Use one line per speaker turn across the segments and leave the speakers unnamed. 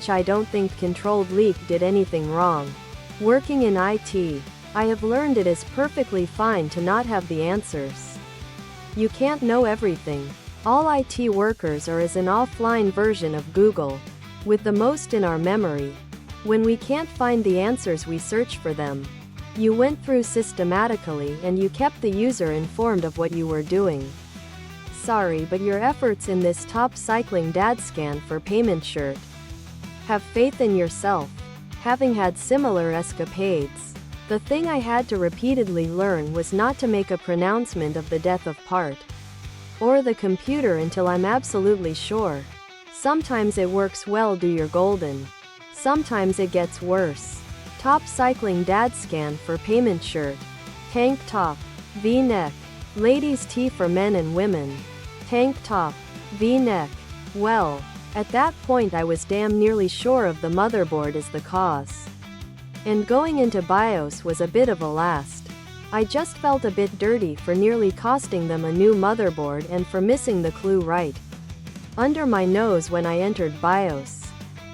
which I don't think controlled leak did anything wrong. Working in IT, I have learned it is perfectly fine to not have the answers. You can't know everything. All IT workers are as an offline version of Google, with the most in our memory. When we can't find the answers, we search for them. You went through systematically and you kept the user informed of what you were doing. Sorry, but your efforts in this top cycling dad scan for payment shirt. Have faith in yourself. Having had similar escapades, the thing I had to repeatedly learn was not to make a pronouncement of the death of part or the computer until I'm absolutely sure. Sometimes it works well, do your golden. Sometimes it gets worse. Top cycling dad scan for payment shirt. Tank top, V-neck. Ladies tee for men and women. Tank top, V-neck. Well, at that point I was damn nearly sure of the motherboard is the cause. And going into BIOS was a bit of a last. I just felt a bit dirty for nearly costing them a new motherboard and for missing the clue right under my nose when I entered BIOS.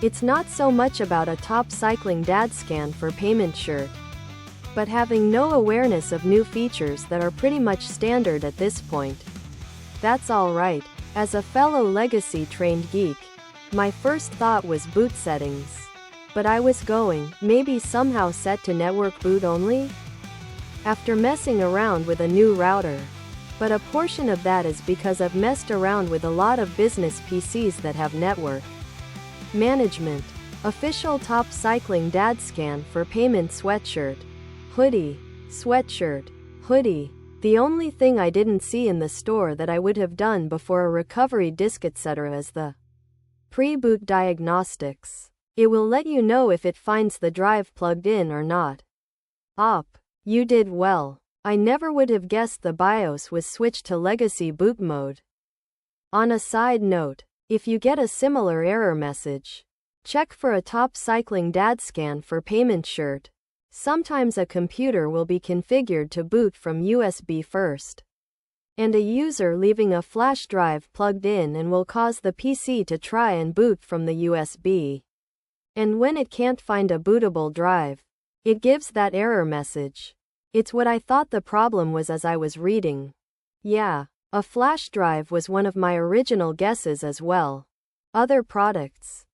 It's not so much about a top cycling dad scan for payment shirt, but having no awareness of new features that are pretty much standard at this point. That's alright. As a fellow legacy trained geek, my first thought was boot settings. But I was going, maybe somehow set to network boot only? After messing around with a new router. But a portion of that is because I've messed around with a lot of business PCs that have network management. Official top cycling dad scan for payment sweatshirt. Hoodie. Sweatshirt. Hoodie. The only thing I didn't see in the store that I would have done before a recovery disk etc. is the pre-boot diagnostics. It will let you know if it finds the drive plugged in or not. Op. You did well. I never would have guessed the BIOS was switched to legacy boot mode. On a side note, if you get a similar error message, check for a top cycling dad scan for payment shirt. Sometimes a computer will be configured to boot from USB first, and a user leaving a flash drive plugged in and will cause the PC to try and boot from the USB. And when it can't find a bootable drive, it gives that error message. It's what I thought the problem was as I was reading. Yeah, a flash drive was one of my original guesses as well. Other products.